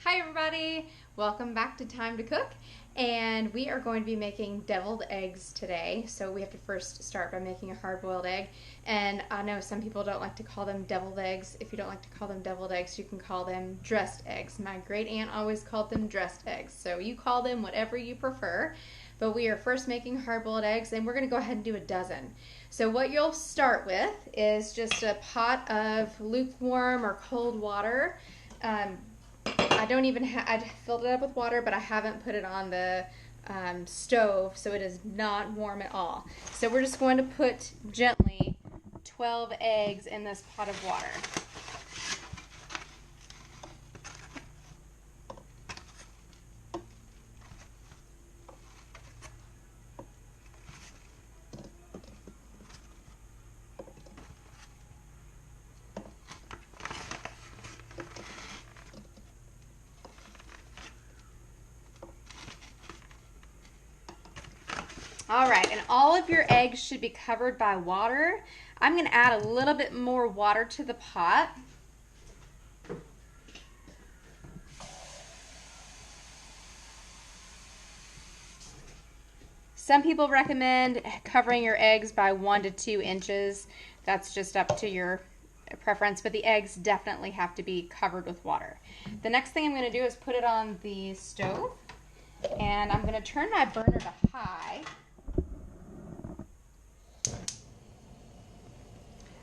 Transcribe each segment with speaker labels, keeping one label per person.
Speaker 1: Hi everybody, welcome back to Time to Cook, and we are going to be making deviled eggs today. So we have to first start by making a hard-boiled egg, and I know some people don't like to call them deviled eggs. If you don't like to call them deviled eggs, you can call them dressed eggs. My great aunt always called them dressed eggs, so you call them whatever you prefer. But we are first making hard-boiled eggs, and we're going to go ahead and do a dozen. So what you'll start with is just a pot of lukewarm or cold water. I filled it up with water, but I haven't put it on the stove, so it is not warm at all. So we're just going to put gently 12 eggs in this pot of water. All right, and all of your eggs should be covered by water. I'm going to add a little bit more water to the pot. Some people recommend covering your eggs by 1 to 2 inches. That's just up to your preference, but the eggs definitely have to be covered with water. The next thing I'm going to do is put it on the stove, and I'm going to turn my burner to high.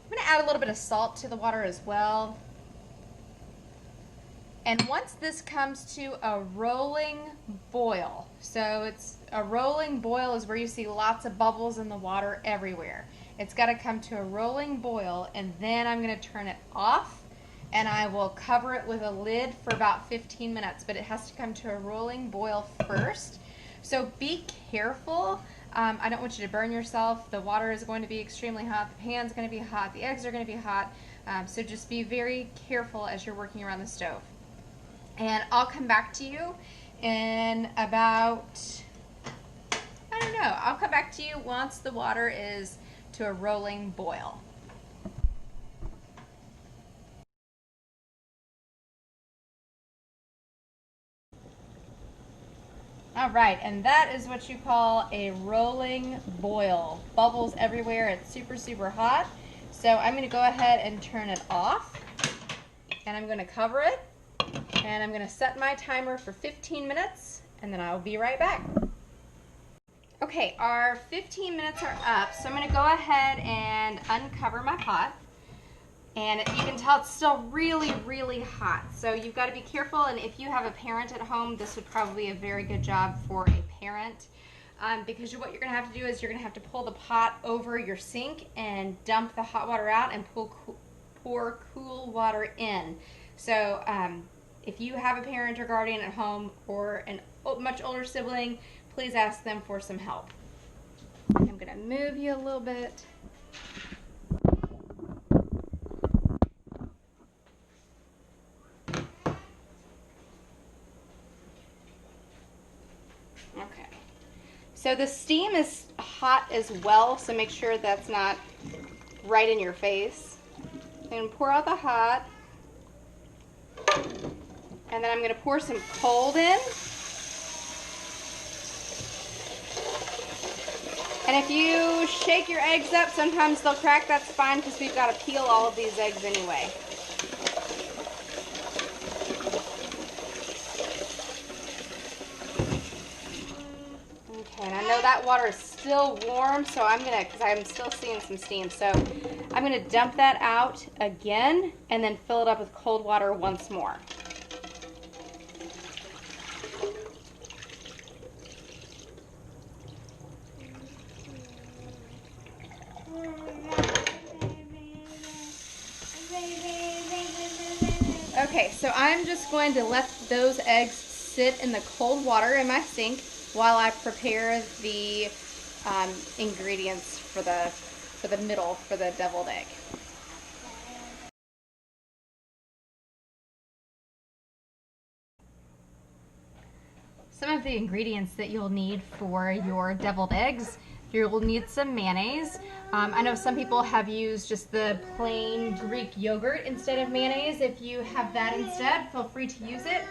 Speaker 1: I'm going to add a little bit of salt to the water as well. And once this comes to a rolling boil, so it's a rolling boil is where you see lots of bubbles in the water everywhere. It's got to come to a rolling boil, and then I'm going to turn it off, and I will cover it with a lid for about 15 minutes, but it has to come to a rolling boil first. So be careful. I don't want you to burn yourself. The water is going to be extremely hot. The pan's going to be hot. The eggs are going to be hot. So just be very careful as you're working around the stove. And I'll come back to you in about, I don't know, I'll come back to you once the water is to a rolling boil. All right, and that is what you call a rolling boil. Bubbles everywhere, it's super, super hot. So I'm gonna go ahead and turn it off, and I'm gonna cover it, and I'm gonna set my timer for 15 minutes, and then I'll be right back. Okay, our 15 minutes are up, so I'm gonna go ahead and uncover my pot. And you can tell it's still really, really hot. So you've got to be careful, and if you have a parent at home, this would probably be a very good job for a parent. Because what you're going to have to do is you're going to have to pull the pot over your sink and dump the hot water out and pour cool water in. So if you have a parent or guardian at home or a much older sibling, please ask them for some help. I'm going to move you a little bit. Okay, so the steam is hot as well, so make sure that's not right in your face. I'm going to pour out the hot, and then I'm going to pour some cold in. And if you shake your eggs up, sometimes they'll crack. That's fine, because we've got to peel all of these eggs anyway. And I know that water is still warm, so because I'm still seeing some steam, so I'm gonna dump that out again and then fill it up with cold water once more. Okay, so I'm just going to let those eggs sit in the cold water in my sink while I prepare the ingredients for the middle for the deviled egg. Some of the ingredients that you'll need for your deviled eggs: you'll need some mayonnaise. I know some people have used just the plain Greek yogurt instead of mayonnaise. If you have that instead, feel free to use it.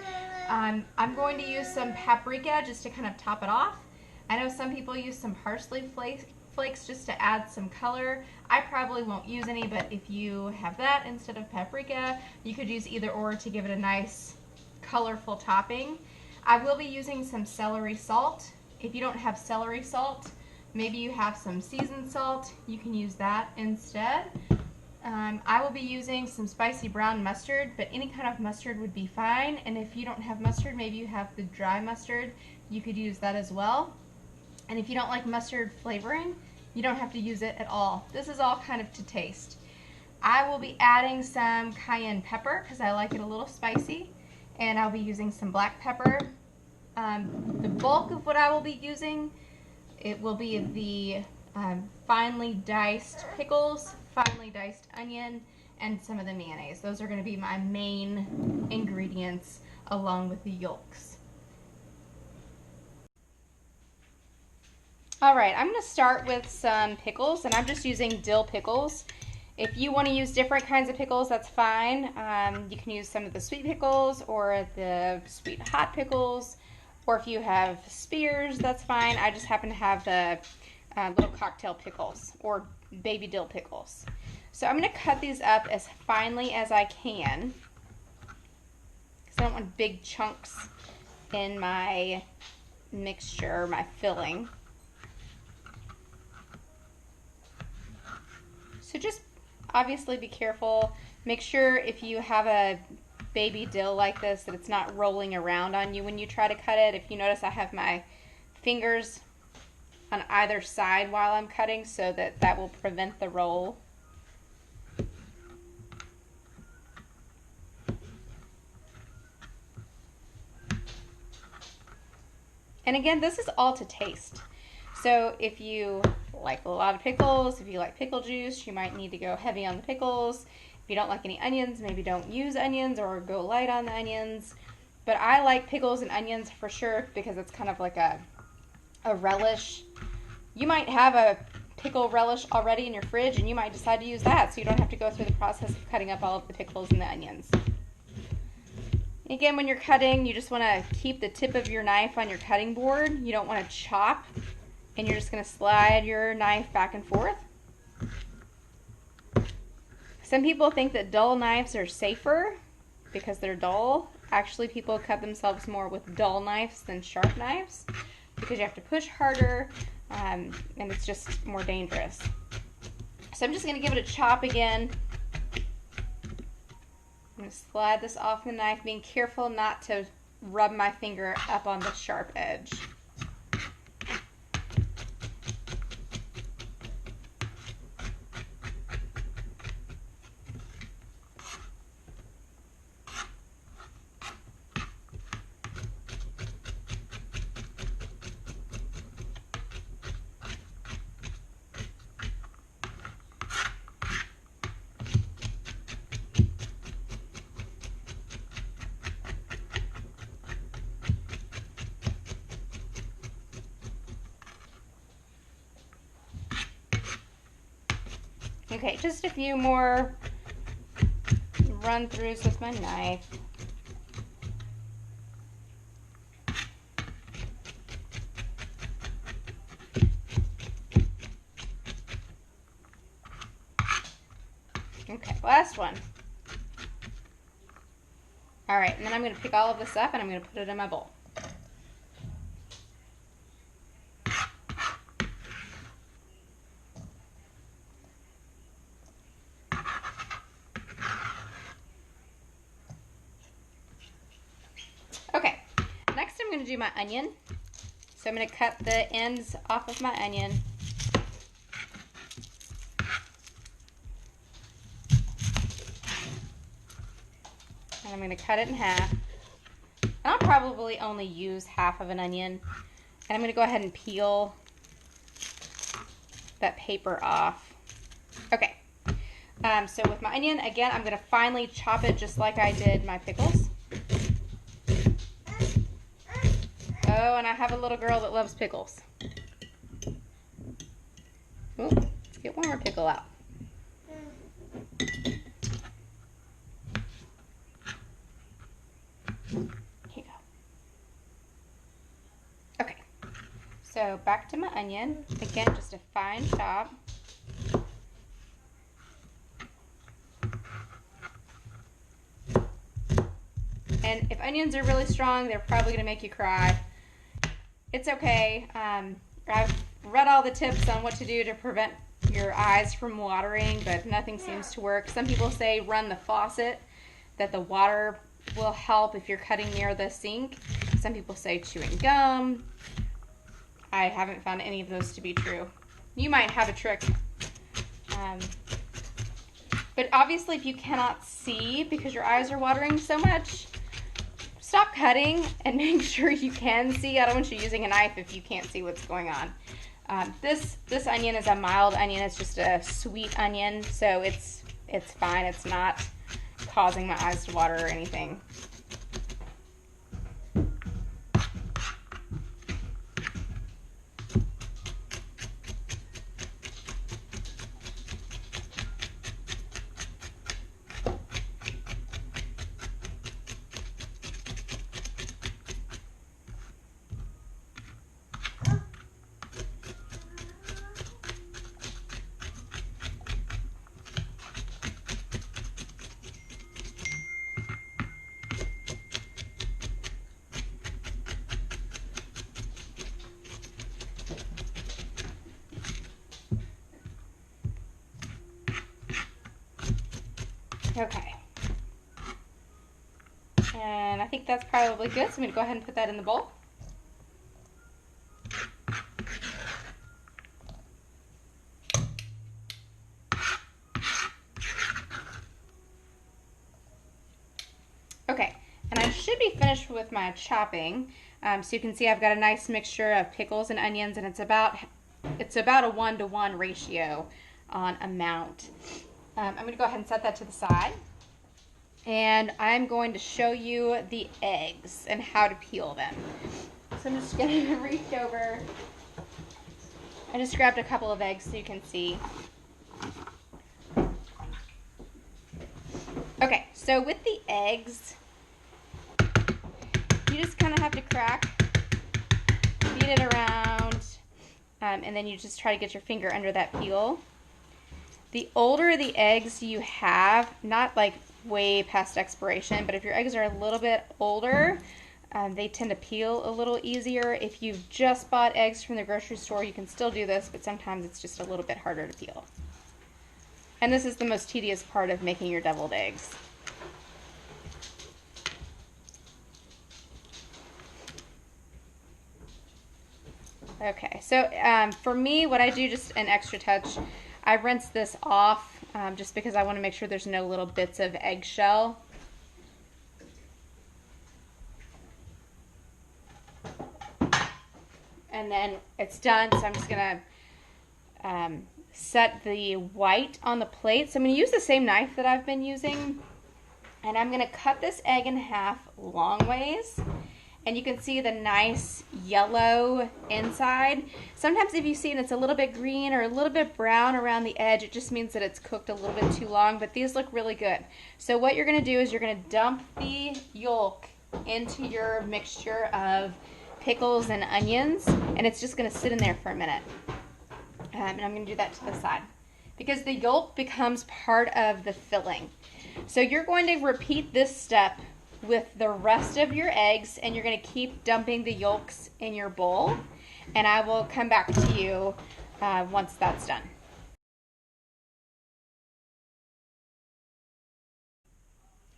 Speaker 1: I'm going to use some paprika just to kind of top it off. I know some people use some parsley flakes just to add some color. I probably won't use any, but if you have that instead of paprika, you could use either or to give it a nice colorful topping. I will be using some celery salt. If you don't have celery salt, maybe you have some seasoned salt, you can use that instead. I will be using some spicy brown mustard, but any kind of mustard would be fine. And if you don't have mustard, maybe you have the dry mustard, you could use that as well. And if you don't like mustard flavoring, you don't have to use it at all. This is all kind of to taste. I will be adding some cayenne pepper because I like it a little spicy, and I'll be using some black pepper. The bulk of what I will be using, it will be the finely diced pickles, finely diced onion, and some of the mayonnaise. Those are going to be my main ingredients along with the yolks. Alright, I'm going to start with some pickles, and I'm just using dill pickles. If you want to use different kinds of pickles, that's fine. You can use some of the sweet pickles or the sweet hot pickles, or if you have spears, that's fine. I just happen to have the little cocktail pickles or baby dill pickles. So I'm going to cut these up as finely as I can because I don't want big chunks in my mixture, my filling. So just obviously be careful. Make sure if you have a baby dill like this that it's not rolling around on you when you try to cut it. If you notice, I have my fingers on either side while I'm cutting so that will prevent the roll. And again, this is all to taste. So if you like a lot of pickles, if you like pickle juice, you might need to go heavy on the pickles. If you don't like any onions, maybe don't use onions or go light on the onions. But I like pickles and onions for sure because it's kind of like a relish. You might have a pickle relish already in your fridge and you might decide to use that so you don't have to go through the process of cutting up all of the pickles and the onions. Again, when you're cutting, you just want to keep the tip of your knife on your cutting board. You don't want to chop, and you're just going to slide your knife back and forth. Some people think that dull knives are safer because they're dull. Actually, people cut themselves more with dull knives than sharp knives because you have to push harder, and it's just more dangerous. So I'm just going to give it a chop again. I'm going to slide this off the knife, being careful not to rub my finger up on the sharp edge. Okay, just a few more run throughs with my knife. Okay, last one. All right, and then I'm going to pick all of this up and I'm going to put it in my bowl. Okay, next I'm going to do my onion. So I'm going to cut the ends off of my onion. And I'm going to cut it in half. And I'll probably only use half of an onion. And I'm going to go ahead and peel that paper off. Okay, so with my onion, again, I'm going to finely chop it just like I did my pickles. Oh, and I have a little girl that loves pickles. Ooh, let's get one more pickle out. Here you go. So back to my onion. Again, just a fine chop. And if onions are really strong, they're probably gonna make you cry. It's okay. I've read all the tips on what to do to prevent your eyes from watering, but nothing seems to work. Some people say run the faucet, that the water will help if you're cutting near the sink. Some people say chewing gum. I haven't found any of those to be true. You might have a trick. But obviously if you cannot see because your eyes are watering so much, stop cutting and make sure you can see. I don't want you using a knife if you can't see what's going on. This onion is a mild onion. It's just a sweet onion, so it's fine. It's not causing my eyes to water or anything. Okay. And I think that's probably good, so I'm going to go ahead and put that in the bowl. Okay, and I should be finished with my chopping. So you can see I've got a nice mixture of pickles and onions, and it's about a 1-to-1 ratio on amount. I'm going to go ahead and set that to the side. And I'm going to show you the eggs and how to peel them. So I'm just going to reach over. I just grabbed a couple of eggs so you can see. Okay, so with the eggs, you just kind of have to crack, beat it around, and then you just try to get your finger under that peel. The older the eggs you have, not like way past expiration, but if your eggs are a little bit older, they tend to peel a little easier. If you've just bought eggs from the grocery store, you can still do this, but sometimes it's just a little bit harder to peel. And this is the most tedious part of making your deviled eggs. Okay, so for me, what I do, just an extra touch, I rinse this off just because I want to make sure there's no little bits of eggshell. And then it's done, so I'm just going to set the white on the plate. So I'm going to use the same knife that I've been using, and I'm going to cut this egg in half long ways. And you can see the nice yellow inside. Sometimes if you see it's a little bit green or a little bit brown around the edge, it just means that it's cooked a little bit too long, but these look really good. So what you're gonna do is you're gonna dump the yolk into your mixture of pickles and onions, and it's just gonna sit in there for a minute. And I'm gonna do that to the side because the yolk becomes part of the filling. So you're going to repeat this step with the rest of your eggs, and you're going to keep dumping the yolks in your bowl, and I will come back to you once that's done.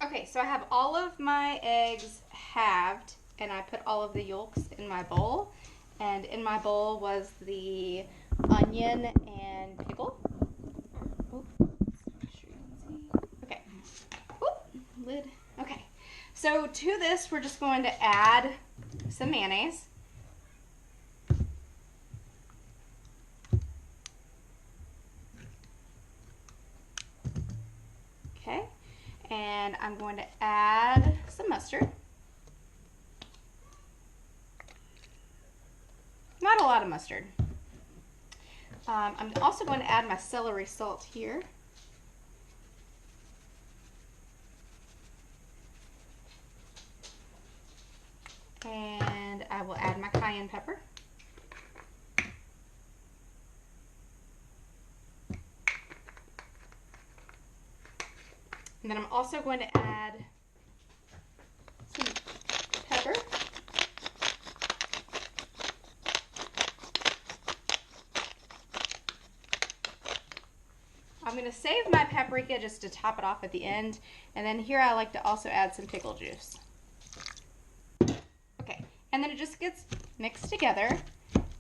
Speaker 1: Okay, so I have all of my eggs halved, and I put all of the yolks in my bowl, and in my bowl was the onion and pickle. Oop. Make sure you can see. Okay. Oop. Lid. Okay. So to this, we're just going to add some mayonnaise. Okay, and I'm going to add some mustard. Not a lot of mustard. I'm also going to add my celery salt here. And I will add my cayenne pepper. And then I'm also going to add some pepper. I'm going to save my paprika just to top it off at the end. And then here I like to also add some pickle juice. Okay, and then it just gets mixed together.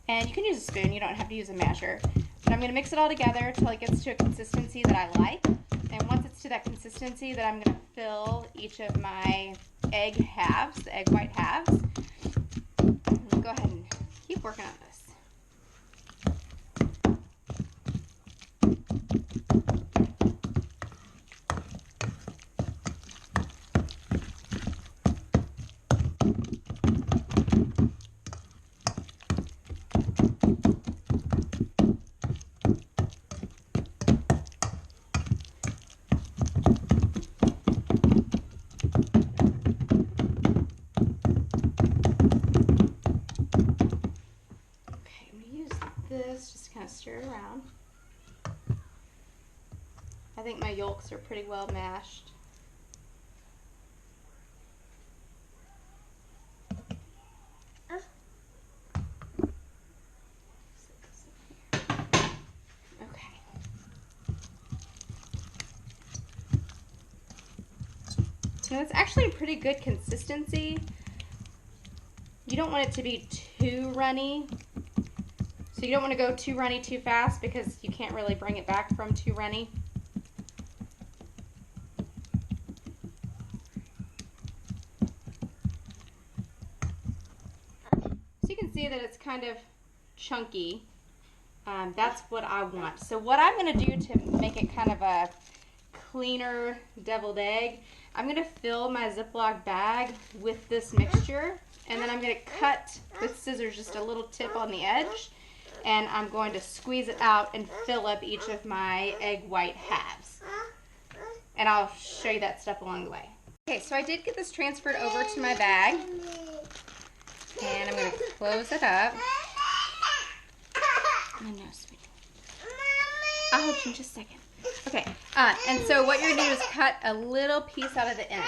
Speaker 1: And you can use a spoon, you don't have to use a masher. But I'm going to mix it all together until it gets to a consistency that I like. And once it's to that consistency, then I'm going to fill each of my egg halves, the egg white halves. Go ahead and keep working on this. Just kind of stir it around. I think my yolks are pretty well mashed. Okay. So it's actually a pretty good consistency. You don't want it to be too runny. So you don't want to go too runny too fast because you can't really bring it back from too runny. So you can see that it's kind of chunky. That's what I want. So what I'm going to do to make it kind of a cleaner deviled egg, I'm going to fill my Ziploc bag with this mixture, and then I'm going to cut with scissors just a little tip on the edge. And I'm going to squeeze it out and fill up each of my egg white halves. And I'll show you that step along the way. Okay, so I did get this transferred over to my bag. And I'm going to close it up. Oh, no, sweetie. I'll hold you in just a second. Okay, and so what you're going to do is cut a little piece out of the end.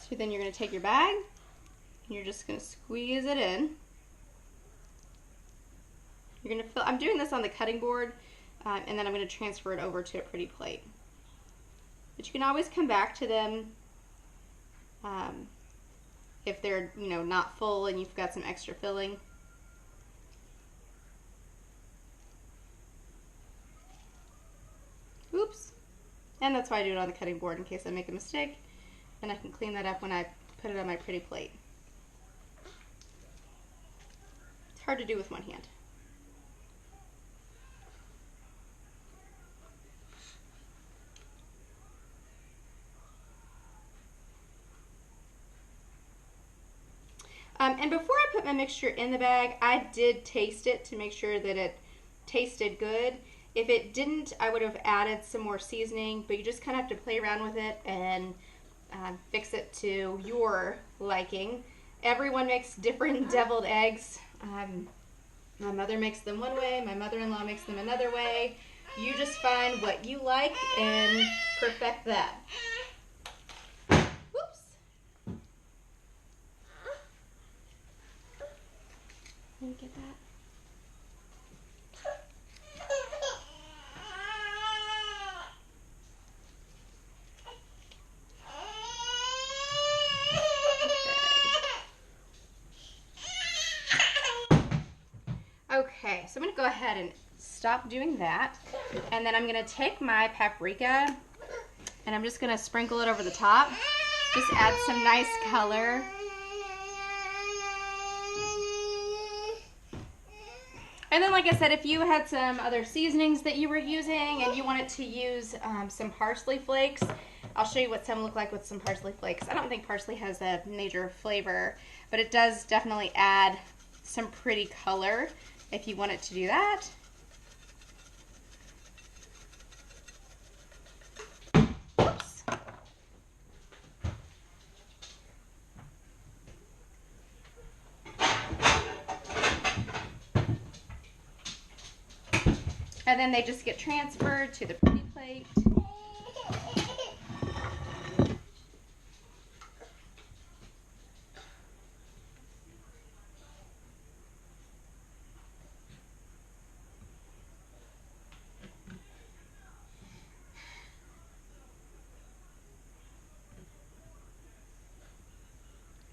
Speaker 1: So then you're going to take your bag, and you're just going to squeeze it in. You're going to fill, I'm doing this on the cutting board, and then I'm going to transfer it over to a pretty plate. But you can always come back to them if they're, not full and you've got some extra filling. Oops. And that's why I do it on the cutting board, in case I make a mistake. And I can clean that up when I put it on my pretty plate. It's hard to do with one hand. And before I put my mixture in the bag, I did taste it to make sure that it tasted good. If it didn't, I would have added some more seasoning, but you just kind of have to play around with it and fix it to your liking. Everyone makes different deviled eggs. My mother makes them one way, my mother-in-law makes them another way. You just find what you like and perfect that. Whoops. Let me get that. Okay, so I'm going to go ahead and stop doing that, and then I'm going to take my paprika and I'm just going to sprinkle it over the top. Just add some nice color. And then, like I said, if you had some other seasonings that you were using and you wanted to use some parsley flakes, I'll show you what some look like with some parsley flakes. I don't think parsley has a major flavor, but it does definitely add some pretty color if you want it to do that. Oops. And then they just get transferred to the pretty plate.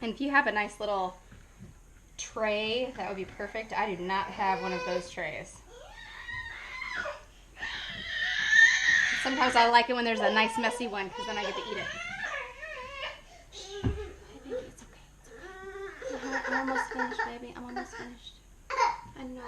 Speaker 1: And if you have a nice little tray, that would be perfect. I do not have one of those trays. Sometimes I like it when there's a nice messy one because then I get to eat it. Hey, baby, it's okay. It's okay. I'm almost finished, baby. I'm almost finished. I know.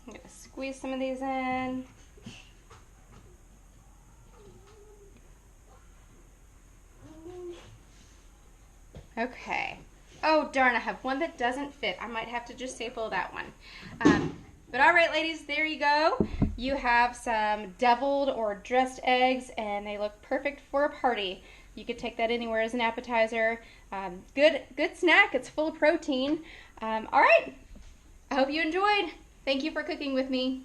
Speaker 1: I'm gonna squeeze some of these in. Okay. Oh, darn, I have one that doesn't fit. I might have to just staple that one. But all right, ladies, there you go. You have some deviled or dressed eggs, and they look perfect for a party. You could take that anywhere as an appetizer. Good snack. It's full of protein. All right. I hope you enjoyed. Thank you for cooking with me.